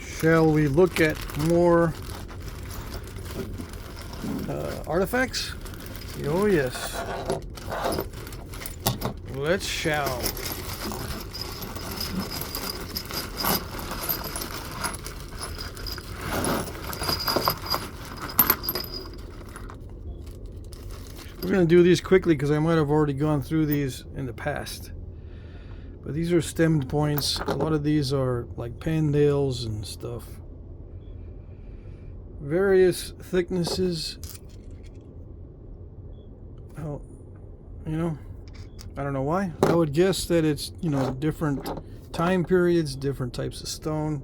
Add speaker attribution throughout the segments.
Speaker 1: Shall we look at more artifacts? Oh yes. Let's shall. We're going to do these quickly because I might have already gone through these in the past. But these are stemmed points. A lot of these are like pen nails and stuff. Various thicknesses. Oh, you know, I don't know why. I would guess that it's, you know, different time periods, different types of stone.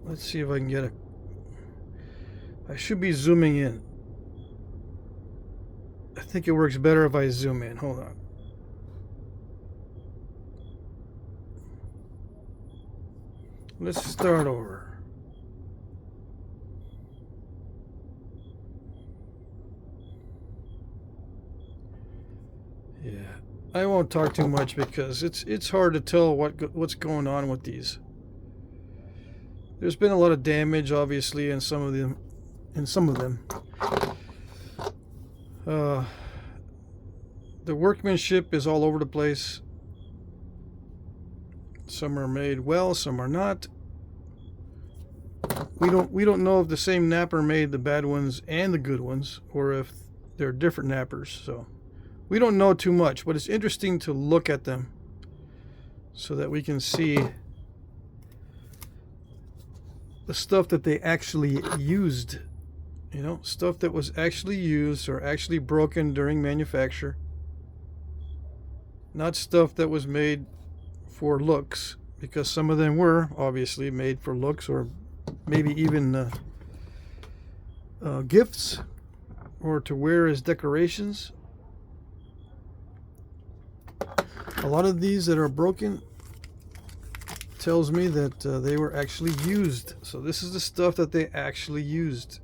Speaker 1: Let's see if I can get a... I should be zooming in. I think it works better if I zoom in. Hold on. Let's start over. Yeah, I won't talk too much because it's hard to tell what's going on with these. There's been a lot of damage, obviously, in some of them. The workmanship is all over the place. Some are made well, some are not. We don't know if the same napper made the bad ones and the good ones, or if they're different nappers. So we don't know too much, but it's interesting to look at them so that we can see the stuff that they actually used. You know, stuff that was actually used or actually broken during manufacture. Not stuff that was made for looks, because some of them were obviously made for looks, or maybe even gifts, or to wear as decorations. A lot of these that are broken tells me that they were actually used. So this is the stuff that they actually used.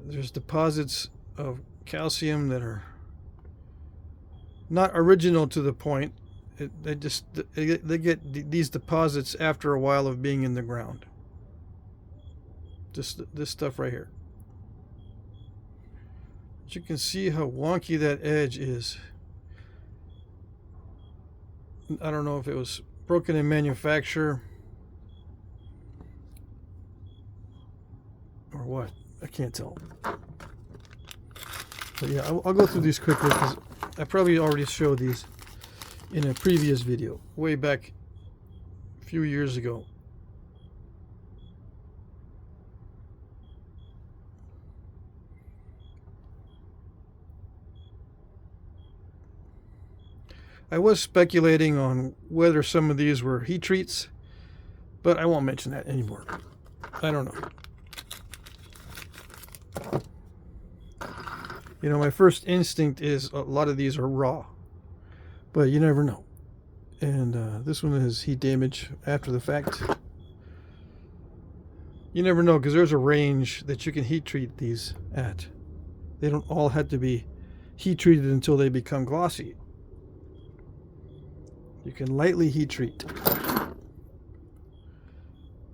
Speaker 1: There's deposits of calcium that are not original to the point. They get these deposits after a while of being in the ground. Just this stuff right here. But you can see how wonky that edge is. I don't know if it was broken in manufacture or what. I can't tell. But yeah, I'll go through these quickly because I probably already showed these in a previous video way back a few years ago. I was speculating on whether some of these were heat treats, but I won't mention that anymore. I don't know. You know, my first instinct is a lot of these are raw, but you never know. And this one is heat damage after the fact. You never know, because there's a range that you can heat treat these at. They don't all have to be heat treated until they become glossy. You can lightly heat treat,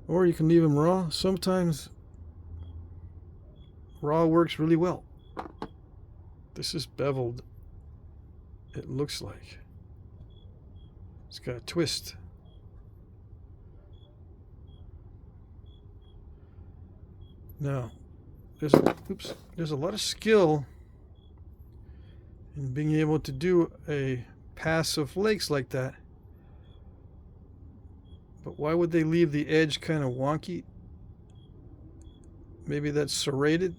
Speaker 1: or you can leave them raw. Sometimes raw works really well. This is beveled, it looks like. It's got a twist. Now, there's a lot of skill in being able to do a pass of flakes like that. But why would they leave the edge kind of wonky? Maybe that's serrated.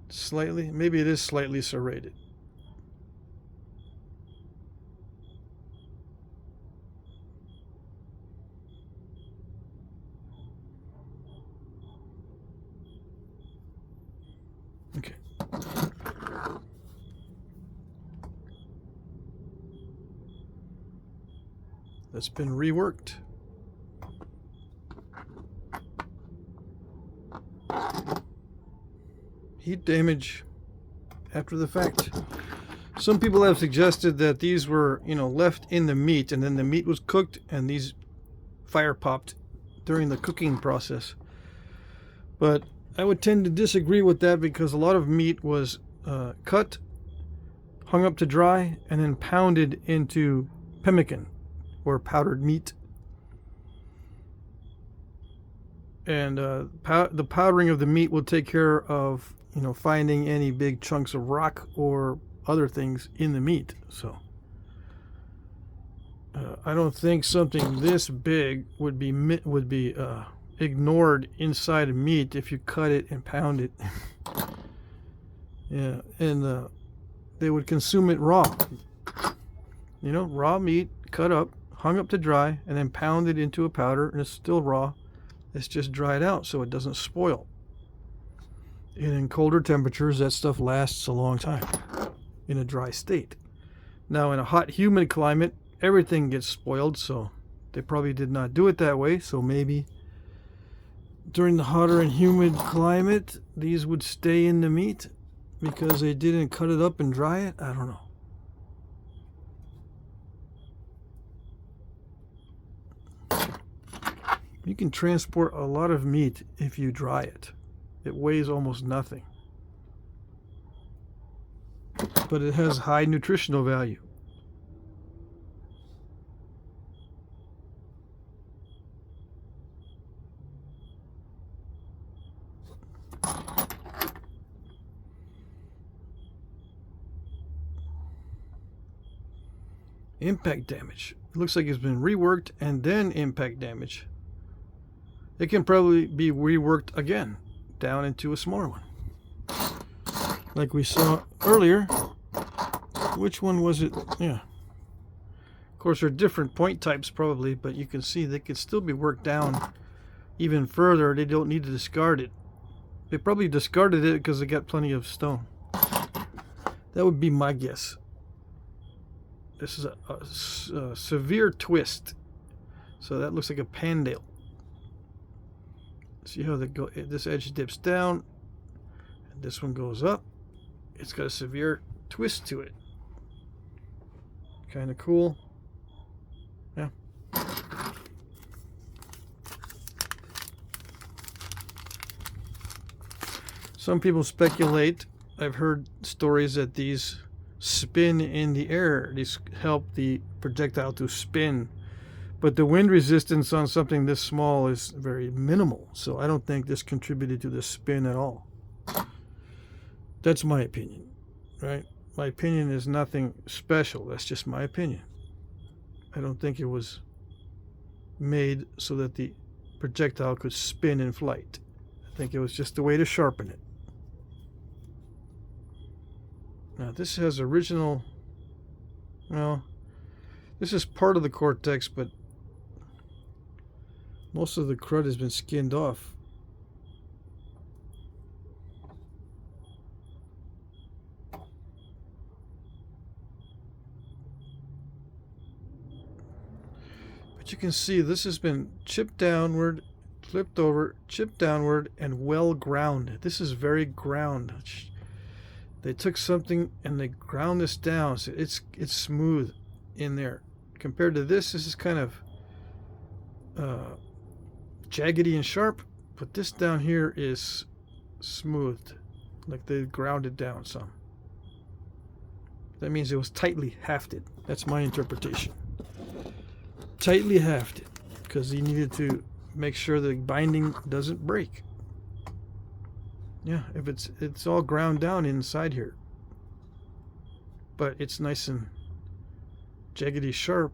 Speaker 1: Slightly, maybe it is slightly serrated. Okay. That's been reworked. Heat damage after the fact. Some people have suggested that these were, left in the meat, and then the meat was cooked, and these fire popped during the cooking process. But I would tend to disagree with that, because a lot of meat was cut, hung up to dry, and then pounded into pemmican, or powdered meat. And the powdering of the meat will take care of, finding any big chunks of rock or other things in the meat. So I don't think something this big would be ignored inside of meat if you cut it and pound it. Yeah, and they would consume it raw. Raw meat cut up, hung up to dry, and then pounded into a powder, and it's still raw. It's just dried out so it doesn't spoil. And in colder temperatures, that stuff lasts a long time in a dry state. Now, in a hot, humid climate, everything gets spoiled, so they probably did not do it that way. So maybe during the hotter and humid climate, these would stay in the meat because they didn't cut it up and dry it. I don't know. You can transport a lot of meat if you dry it. It weighs almost nothing. But it has high nutritional value. Impact damage. It looks like it's been reworked and then impact damage. It can probably be reworked again down into a smaller one, like we saw earlier. Which one was it? Yeah. Of course, there are different point types probably, but you can see they could still be worked down even further. They don't need to discard it. They probably discarded it because they got plenty of stone. That would be my guess. This is a severe twist. So that looks like a pandale. See how this edge dips down, and this one goes up. It's got a severe twist to it. Kind of cool. Yeah. Some people speculate, I've heard stories that these spin in the air. These help the projectile to spin. But the wind resistance on something this small is very minimal. So I don't think this contributed to the spin at all. That's my opinion, right? My opinion is nothing special. That's just my opinion. I don't think it was made so that the projectile could spin in flight. I think it was just a way to sharpen it. Now this has original, well, this is part of the cortex, but most of the crud has been skinned off. But you can see this has been chipped downward, flipped over, chipped downward, and well ground. This is very ground. They took something and they ground this down, so it's smooth in there. Compared to this is kind of jaggedy and sharp, but this down here is smoothed, like they ground it down some. That means it was tightly hafted. That's my interpretation. Tightly hafted, because he needed to make sure the binding doesn't break. Yeah, if it's all ground down inside here, but it's nice and jaggedy sharp,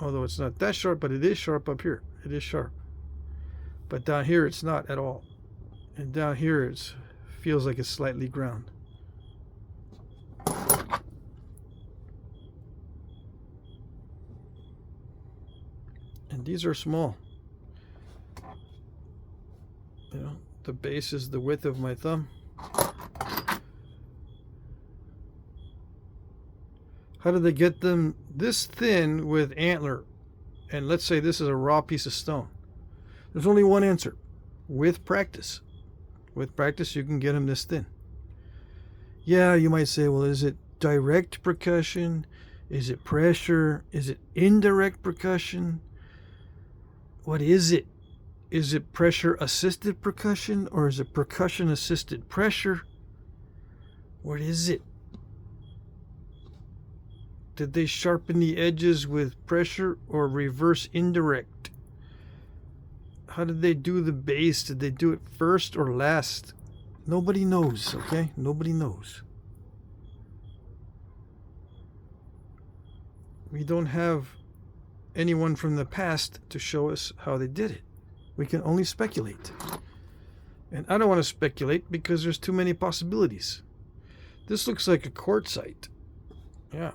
Speaker 1: although it's not that sharp, but it is sharp up here. It is sharp, but down here it's not at all, and down here it feels like it's slightly ground. And these are small. You know, the base is the width of my thumb. How did they get them this thin with antler? And let's say this is a raw piece of stone. There's only one answer: with practice. With practice, you can get them this thin. Yeah, you might say, well, is it direct percussion? Is it pressure? Is it indirect percussion? What is it? Is it pressure assisted percussion, or is it percussion assisted pressure? What is it? Did they sharpen the edges with pressure or reverse indirect? How did they do the bass? Did they do it first or last? Nobody knows, okay? Nobody knows. We don't have anyone from the past to show us how they did it. We can only speculate. And I don't want to speculate because there's too many possibilities. This looks like a quartzite. Yeah.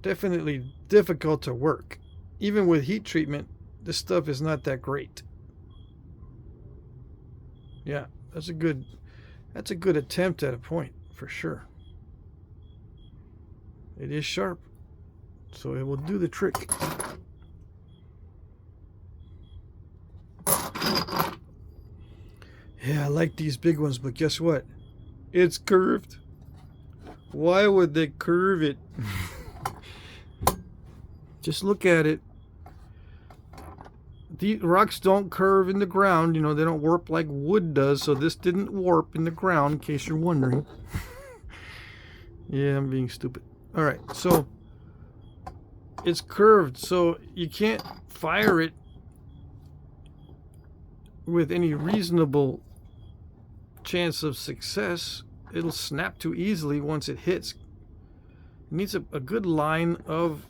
Speaker 1: Definitely difficult to work. Even with heat treatment, this stuff is not that great. Yeah, that's a good attempt at a point, for sure. It is sharp, so it will do the trick. Yeah, I like these big ones, but guess what? It's curved. Why would they curve it? Just look at it. The rocks don't curve in the ground. You know, they don't warp like wood does, so this didn't warp in the ground, in case you're wondering. Yeah, I'm being stupid. All right, so it's curved, so you can't fire it with any reasonable chance of success. It'll snap too easily once it hits. It needs a good line of,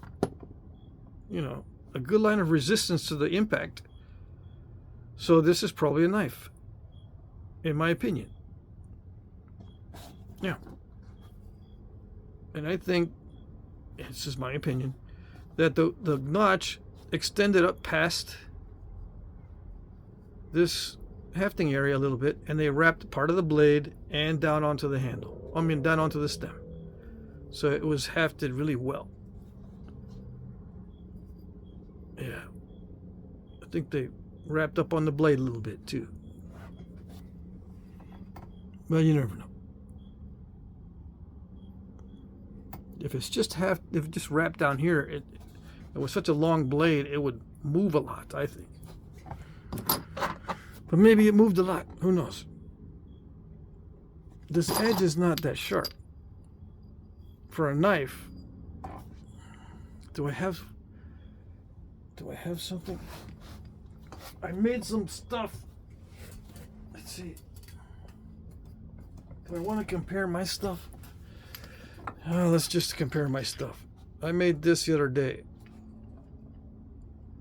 Speaker 1: you know, a good line of resistance to the impact. So this is probably a knife, in my opinion. Yeah. And I think, this is my opinion, that the notch extended up past this hefting area a little bit, and they wrapped part of the blade and down onto the handle. I mean, down onto the stem. So it was hafted really well. Yeah. I think they wrapped up on the blade a little bit too. Well, you never know. If it's just if it just wrapped down here, it was such a long blade, it would move a lot, I think. But maybe it moved a lot. Who knows? This edge is not that sharp. For a knife, do I have something? I made some stuff. Let's see. Do I want to compare my stuff? Let's just compare my stuff. I made this the other day.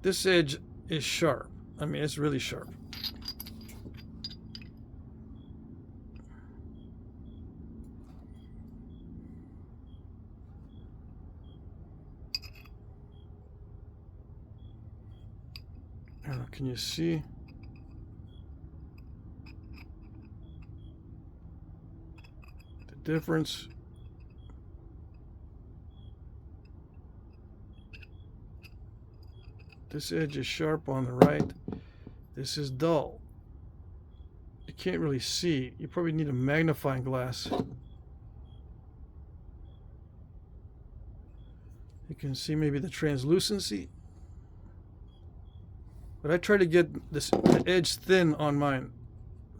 Speaker 1: This edge is sharp. I mean, it's really sharp. Can you see? The difference? This edge is sharp on the right. This is dull. You can't really see. You probably need a magnifying glass. You can see maybe the translucency. But I try to get the edge thin on mine.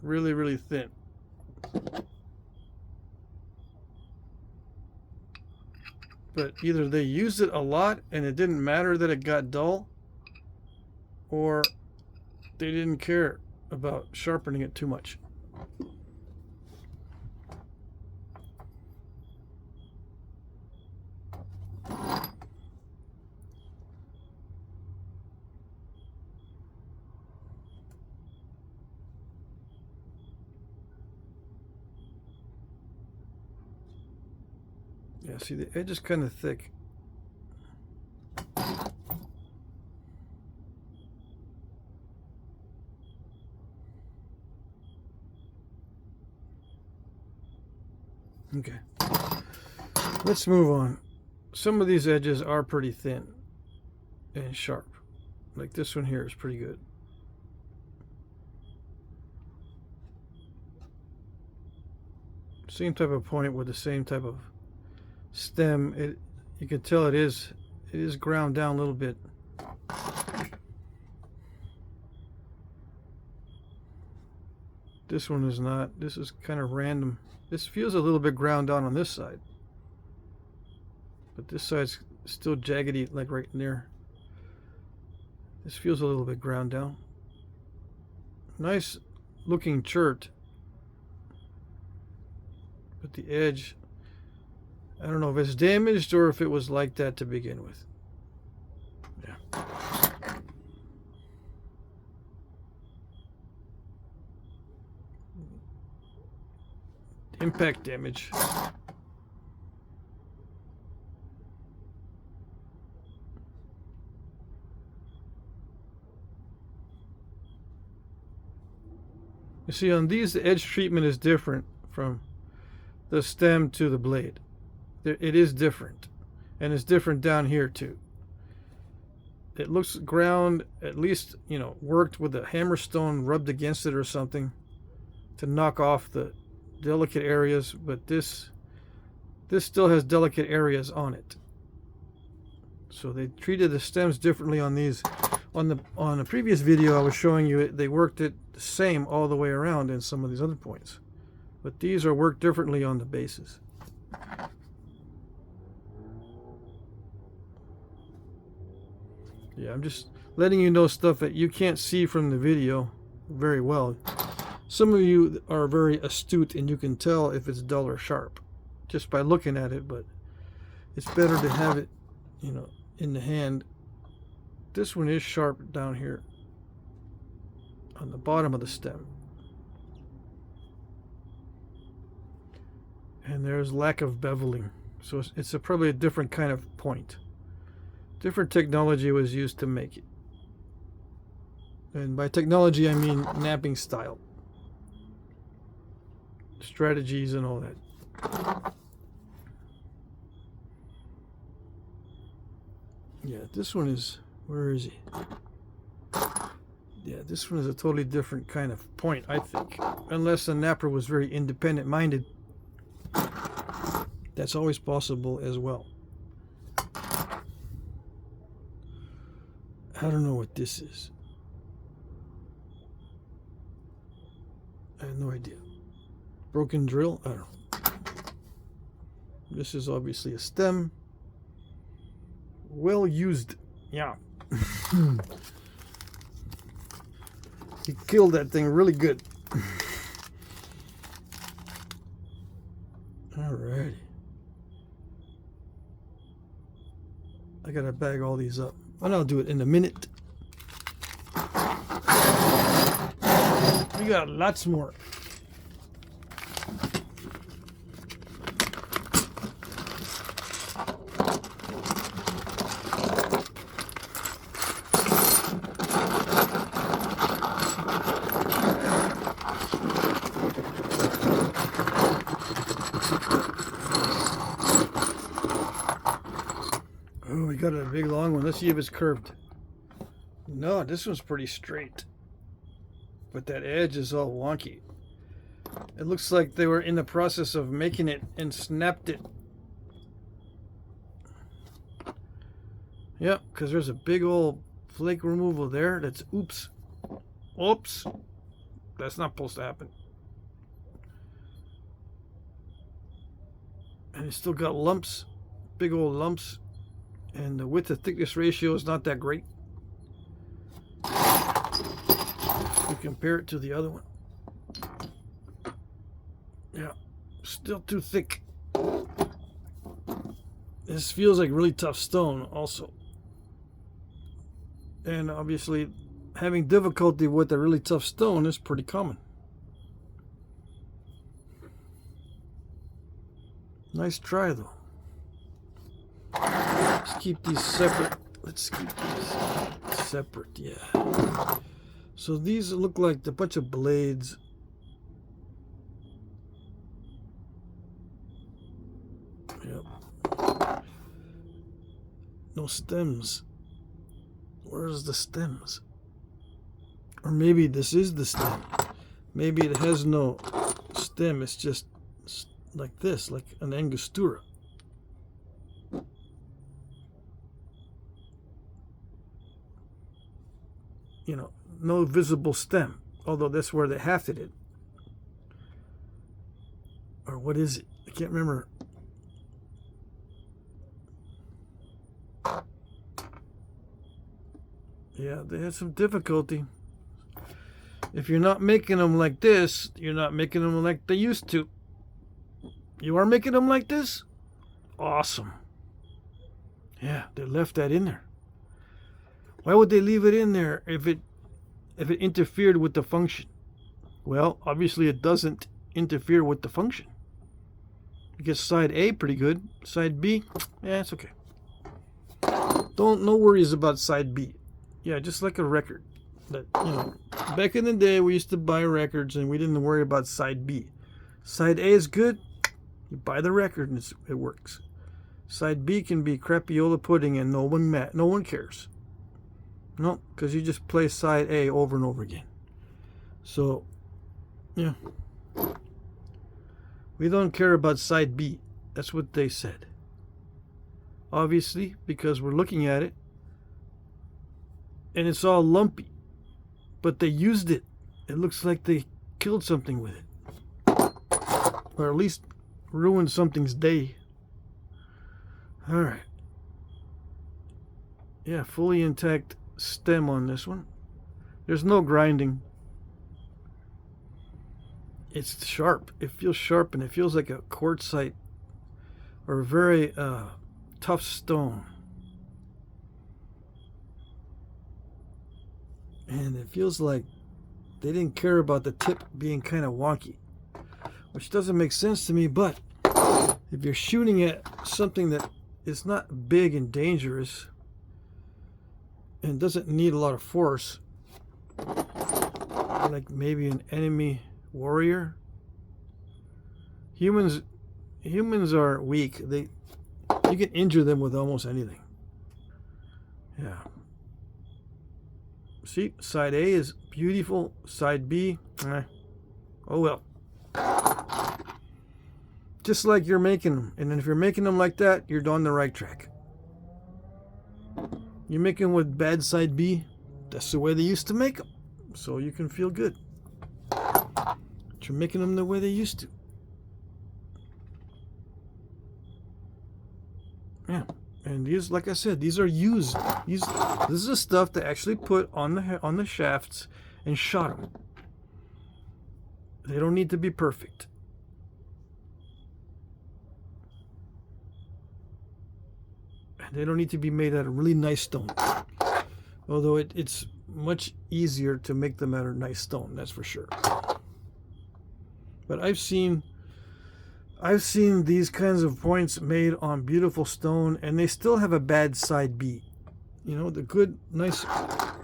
Speaker 1: Really, really thin. But either they used it a lot and it didn't matter that it got dull, or they didn't care about sharpening it too much. Yeah, see, the edge is kind of thick. Okay, let's move on. Some of these edges are pretty thin and sharp. Like this one here is pretty good. Same type of point with the same type of stem. You can tell it is ground down a little bit. This one is not. This is kind of random. This feels a little bit ground down on this side, but this side's still jaggedy, like right in there. This feels a little bit ground down. Nice looking chert, but the edge, I don't know if it's damaged or if it was like that to begin with. Yeah. Impact damage. You see, on these, the edge treatment is different from the stem to the blade. It is different, and it's different down here too. It looks ground, at least, you know, worked with a hammerstone rubbed against it or something to knock off the delicate areas, but this still has delicate areas on it. So they treated the stems differently on these. On the previous video I was showing you, they worked it the same all the way around in some of these other points, but these are worked differently on the bases. Yeah, I'm just letting you know stuff that you can't see from the video very well. Some of you are very astute and you can tell if it's dull or sharp just by looking at it, but it's better to have it, you know, in the hand. This one is sharp down here on the bottom of the stem. And there's lack of beveling. So it's probably a different kind of point. Different technology was used to make it. And by technology, I mean knapping style. Strategies and all that. Yeah, this one is... Where is he? Yeah, this one is a totally different kind of point, I think. Unless the napper was very independent-minded. That's always possible as well. I don't know what this is. I have no idea. Broken drill? I don't know. This is obviously a stem. Well used. Yeah. He killed that thing really good. Alrighty. I gotta bag all these up. And I'll do it in a minute. We got lots more. Oh, we got a big long one. Let's see if it's curved. No, this one's pretty straight. But that edge is all wonky. It looks like they were in the process of making it and snapped it. Yep, because there's a big old flake removal there. That's oops. Oops. That's not supposed to happen. And it's still got lumps. Big old lumps. And the width to thickness ratio is not that great. We compare it to the other one. Yeah, still too thick. This feels like really tough stone also. And obviously having difficulty with a really tough stone is pretty common. Nice try though. Let's keep these separate. Let's keep these separate, yeah. So these look like a bunch of blades. Yep. No stems. Where's the stems? Or maybe this is the stem. Maybe it has no stem. It's just like this, like an angostura. You know, no visible stem, although that's where they hafted it. Or what is it? I can't remember. Yeah, they had some difficulty. If you're not making them like this, you're not making them like they used to. You are making them like this? Awesome. Yeah, they left that in there. Why would they leave it in there if it interfered with the function? Well, obviously it doesn't interfere with the function. Because side A pretty good. Side B, yeah, it's okay. No worries about side B. Yeah, just like a record. That, you know, back in the day we used to buy records and we didn't worry about side B. Side A is good. You buy the record and it works. Side B can be crapiola pudding and no one cares. No, because you just play side A over and over again. So, yeah. We don't care about side B. That's what they said. Obviously, because we're looking at it, and it's all lumpy. But they used it. It looks like they killed something with it. Or at least ruined something's day. Alright. Yeah, fully intact stem on this one. There's no grinding. It's sharp. It feels sharp and it feels like a quartzite or a very tough stone. And it feels like they didn't care about the tip being kind of wonky, which doesn't make sense to me. But if you're shooting at something that is not big and dangerous and doesn't need a lot of force, like maybe an enemy warrior, humans are weak. You can injure them with almost anything. Yeah. See, side A is beautiful. Side B, oh well. Just like you're making them. And if you're making them like that, you're on the right track. You're making with bad side B, that's the way they used to make them. So you can feel good. But you're making them the way they used to. Yeah. And these, like I said, these are used. This is the stuff they actually put on the shafts and shot them. They don't need to be perfect. And they don't need to be made out of really nice stone. Although it's much easier to make them out of nice stone, that's for sure. But I've seen these kinds of points made on beautiful stone, and they still have a bad side B. You know, the good, nice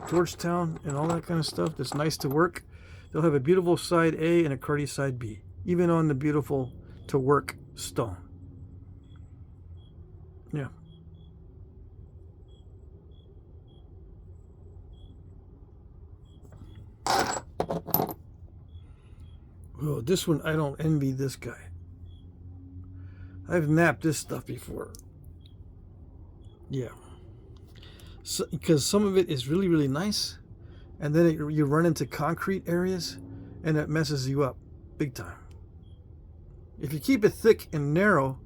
Speaker 1: Georgetown and all that kind of stuff that's nice to work. They'll have a beautiful side A and a cruddy side B, even on the beautiful to work stone. Yeah. Oh, this one, I don't envy this guy. I've napped this stuff before. Yeah. So, because some of it is really, really nice. And then you run into concrete areas and it messes you up big time. If you keep it thick and narrow,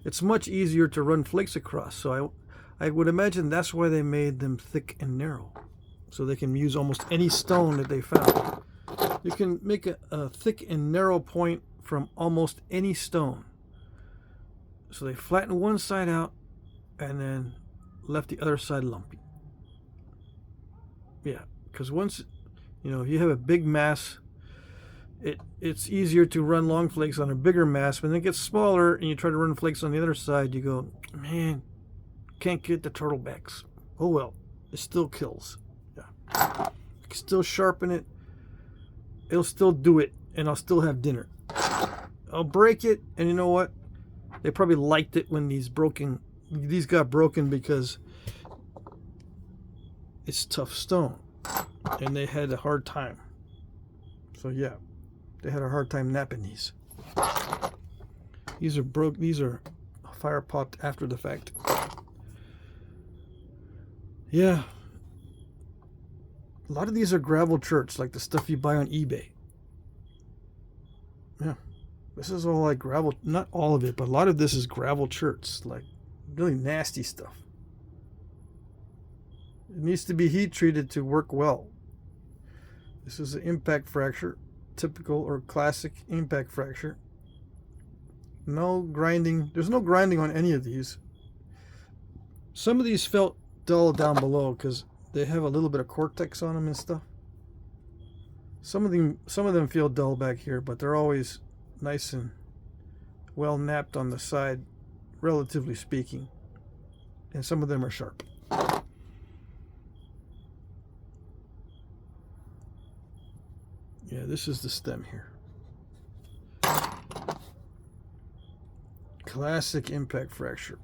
Speaker 1: it's much easier to run flakes across. So I would imagine that's why they made them thick and narrow. So they can use almost any stone that they found. You can make a thick and narrow point from almost any stone. So they flatten one side out and then left the other side lumpy. Yeah, because once, you know, if you have a big mass, it's easier to run long flakes on a bigger mass. When it gets smaller and you try to run flakes on the other side, you go, man, can't get the turtlebacks. Oh well, it still kills. Yeah, you can still sharpen it. It'll still do it, and I'll still have dinner. I'll break it, and you know what? They probably liked it when these got broken because it's tough stone, and they had a hard time. So yeah, they had a hard time napping these. These are broke. These are fire popped after the fact. Yeah. A lot of these are gravel cherts, like the stuff you buy on eBay. Yeah. This is all like gravel. Not all of it, but a lot of this is gravel cherts. Like really nasty stuff. It needs to be heat treated to work well. This is an impact fracture. Typical or classic impact fracture. No grinding. There's no grinding on any of these. Some of these felt dull down below because they have a little bit of cortex on them and stuff. Some of them feel dull back here, but they're always nice and well napped on the side, relatively speaking. And some of them are sharp. Yeah, this is the stem here. Classic impact fracture.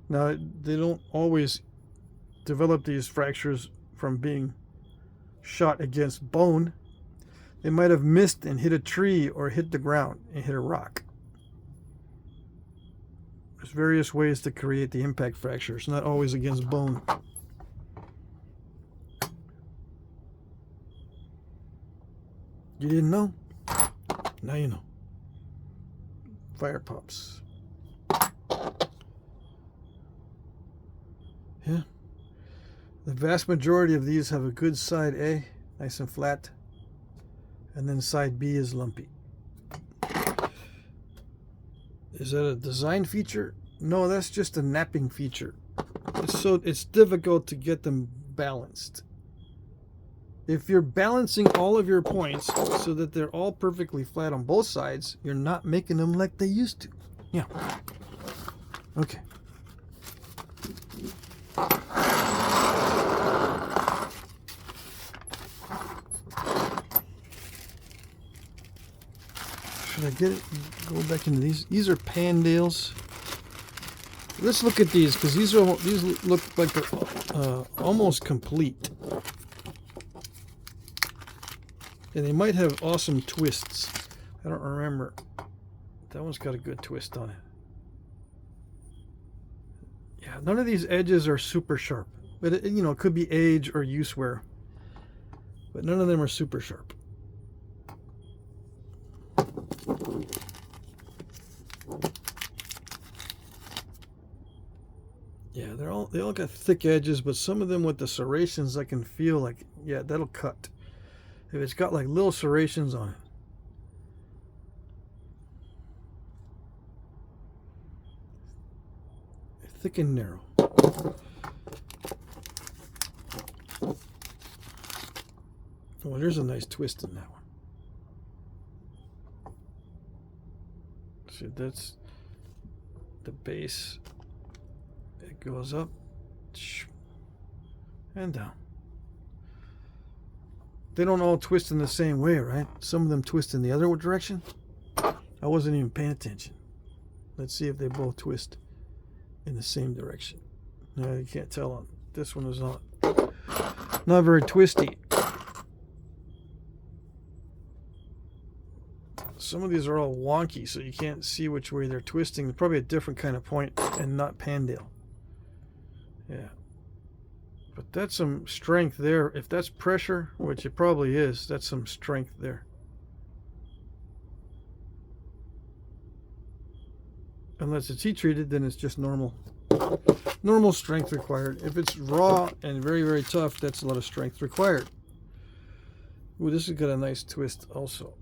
Speaker 1: Now, they don't always develop these fractures from being shot against bone. They might have missed and hit a tree or hit the ground and hit a rock. There's various ways to create the impact fracture. It's not always against bone. You didn't know? Now you know. Fire pops. Yeah. The vast majority of these have a good side A, nice and flat, and then side B is lumpy. Is that a design feature? No, that's just a knapping feature. It's difficult to get them balanced. If you're balancing all of your points so that they're all perfectly flat on both sides, you're not making them like they used to. Yeah. Okay. Should I get it? Go back into these. These are Pandales. Let's look at these because these look like they're almost complete. And they might have awesome twists. I don't remember. That one's got a good twist on it. Yeah, none of these edges are super sharp. But it, it could be age or use wear. But none of them are super sharp. Yeah, they all got thick edges, but some of them with the serrations I can feel like, yeah, that'll cut. If it's got like little serrations on it. Thick and narrow. Oh, there's a nice twist in that one. See, that's the base. It goes up and down. They don't all twist in the same way, right? Some of them twist in the other direction. I wasn't even paying attention. Let's see if they both twist in the same direction. No, you can't tell on this one is not very twisty. Some of these are all wonky, so you can't see which way they're twisting. It's probably a different kind of point and not Pandale. Yeah. But that's some strength there. If that's pressure, which it probably is, that's some strength there. Unless it's heat treated, then it's just normal strength required. If it's raw and very, very tough, that's a lot of strength required. Ooh, this has got a nice twist also.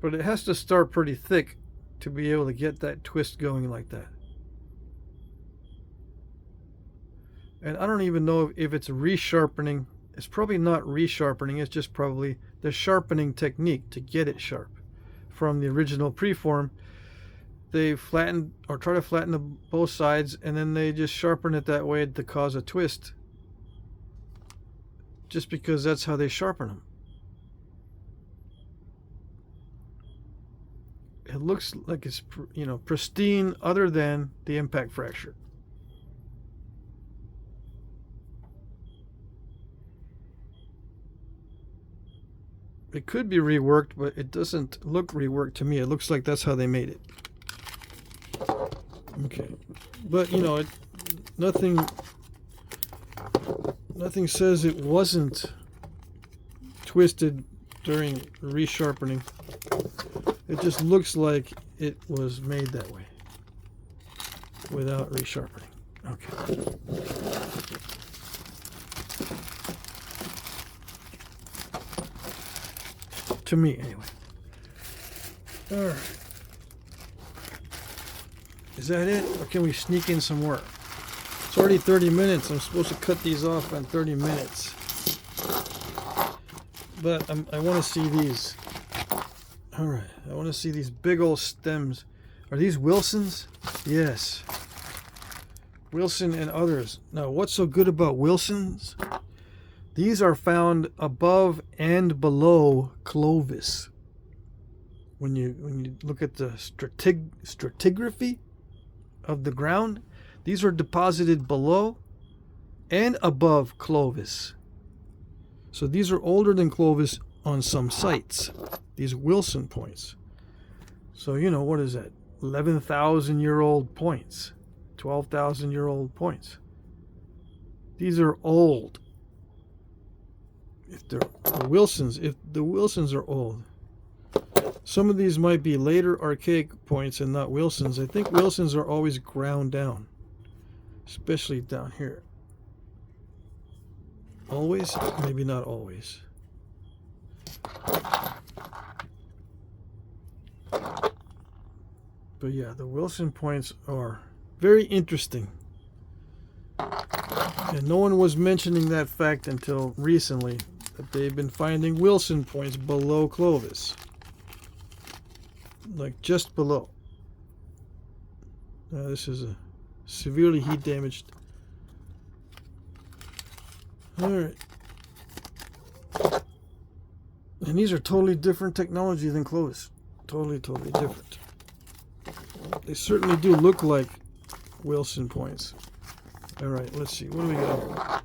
Speaker 1: But it has to start pretty thick to be able to get that twist going like that. And I don't even know if it's resharpening. It's probably not resharpening. It's just probably the sharpening technique to get it sharp. From the original preform, they flatten or try to flatten both sides, and then they just sharpen it that way to cause a twist. Just because that's how they sharpen them. It looks like it's, pristine other than the impact fracture. It could be reworked, but it doesn't look reworked to me. It looks like that's how they made it. Okay, but you know, nothing says it wasn't twisted during resharpening. It just looks like it was made that way without resharpening. Okay. To me, anyway. All right. Is that it? Or can we sneak in some more? It's already 30 minutes. I'm supposed to cut these off on 30 minutes. But I want to see these. All right. I want to see these big old stems. Are these Wilsons? Yes. Wilson and others. Now, what's so good about Wilsons? These are found above and below Clovis. When you look at the stratigraphy of the ground, these are deposited below and above Clovis. So these are older than Clovis on some sites, these Wilson points. So, you know, what is that? 11,000-year-old points, 12,000-year-old points. These are old. If they're the Wilsons are old. Some of these might be later archaic points and not Wilsons. I think Wilsons are always ground down, especially down here. Always? Maybe not always. But yeah, the Wilson points are very interesting. And no one was mentioning that fact until recently, that they've been finding Wilson points below Clovis. Like just below. Now this is a severely heat damaged. Alright. And these are totally different technology than Clovis. Totally different. They certainly do look like Wilson points. Alright, let's see. What do we got?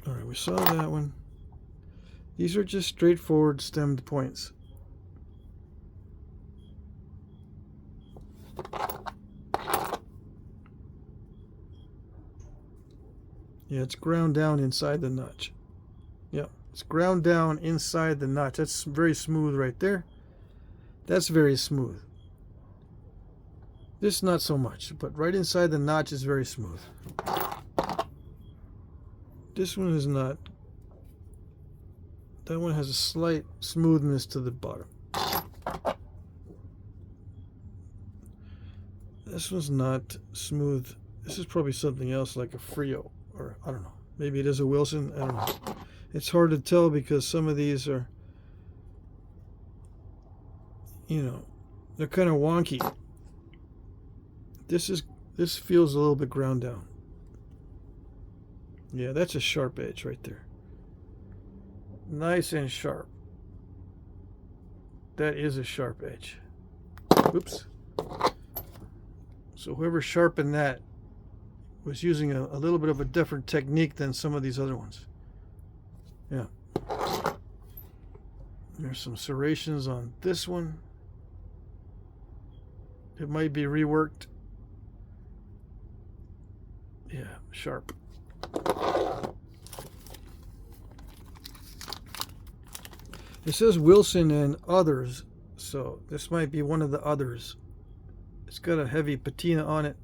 Speaker 1: Alright, we saw that one. These are just straightforward stemmed points. Yeah, it's ground down inside the notch. Yeah, it's ground down inside the notch. That's very smooth right there. That's very smooth. This not so much, but right inside the notch is very smooth. This one is not. That one has a slight smoothness to the bottom. This one's not smooth. This is probably something else like a Frio, or I don't know. Maybe it is a Wilson. I don't know. It's hard to tell because some of these are, you know, they're kind of wonky. This feels a little bit ground down. Yeah, that's a sharp edge right there. Nice and sharp. That is a sharp edge. Oops. So whoever sharpened that was using a little bit of a different technique than some of these other ones. Yeah. There's some serrations on this one. It might be reworked. Yeah, sharp. It says Wilson and others, so this might be one of the others. It's got a heavy patina on it.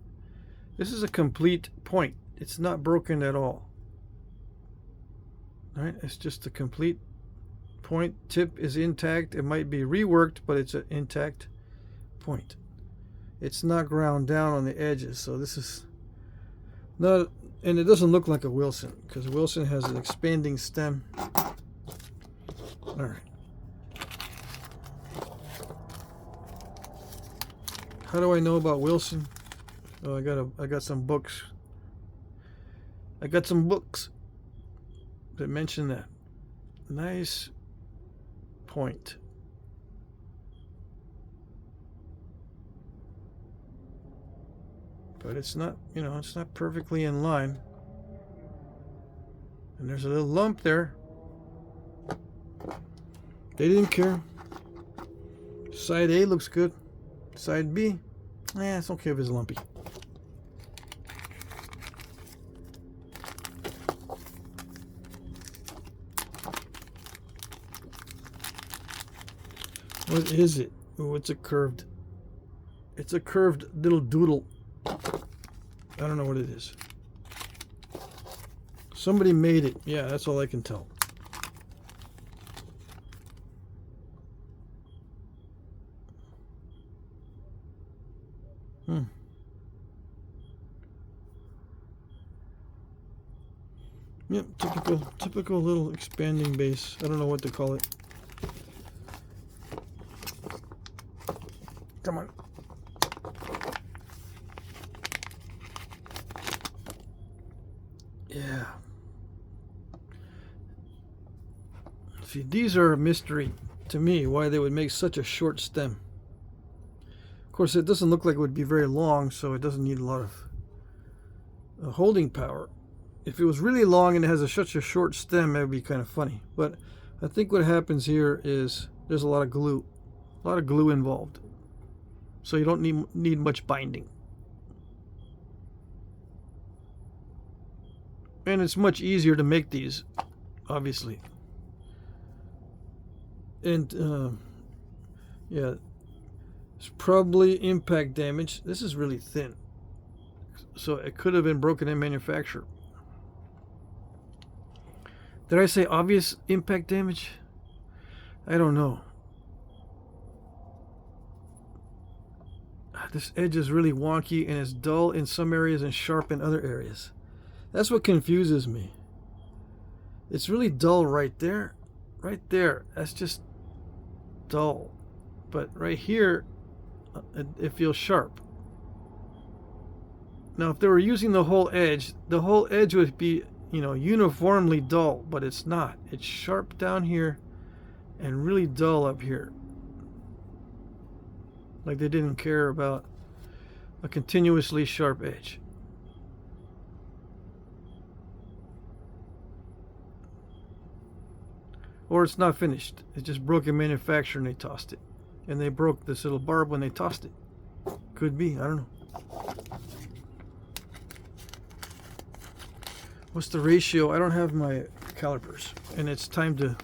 Speaker 1: This is a complete point. It's not broken at all. All right, it's just a complete point. Tip is intact. It might be reworked, but it's an intact point. It's not ground down on the edges, so this is not, and it doesn't look like a Wilson because Wilson has an expanding stem. All right. How do I know about Wilson? Oh, I got some books. I got some books that mention that. Nice point. But it's not, you know, it's not perfectly in line. And there's a little lump there. They didn't care. Side A looks good. Side B, it's okay if it's lumpy. What is it? Oh, it's a curved little doodle. I don't know what it is. Somebody made it. Yeah, that's all I can tell. Yep, typical little expanding base. I don't know what to call it. Come on. Yeah. See, these are a mystery to me, why they would make such a short stem. Of course, it doesn't look like it would be very long, so it doesn't need a lot of holding power. If it was really long and it has such a short stem, that would be kind of funny. But I think what happens here is there's a lot of glue involved. So you don't need much binding. And it's much easier to make these, obviously. And yeah, it's probably impact damage. This is really thin, so it could have been broken in manufacture. Did I say obvious impact damage? I don't know. This edge is really wonky and it's dull in some areas and sharp in other areas. That's what confuses me. It's really dull right there. Right there. That's just dull. But right here, it feels sharp. Now, if they were using the whole edge would be, uniformly dull, but it's not. It's sharp down here and really dull up here. Like they didn't care about a continuously sharp edge. Or it's not finished. It just broke in manufacture and they tossed it. And they broke this little barb when they tossed it. Could be, I don't know. What's the ratio? I don't have my calipers. And it's time to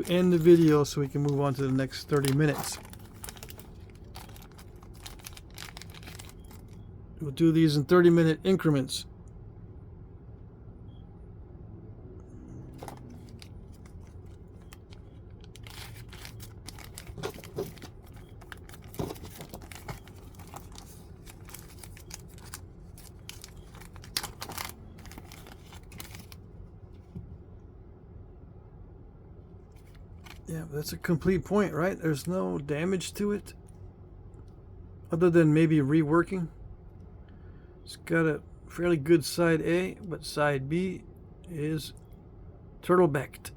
Speaker 1: end the video so we can move on to the next 30 minutes. We'll do these in 30-minute increments. Yeah, that's a complete point, right? There's no damage to it other than maybe reworking. It's got a fairly good side A, but side B is turtle-backed.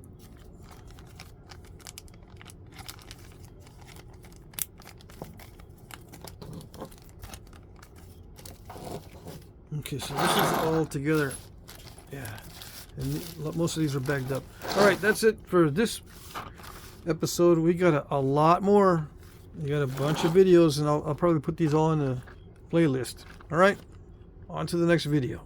Speaker 1: Okay, so this is all together. Yeah, and most of these are bagged up. All right, that's it for this episode. We got a lot more. We got a bunch of videos, and I'll probably put these all in a playlist. All right, on to the next video.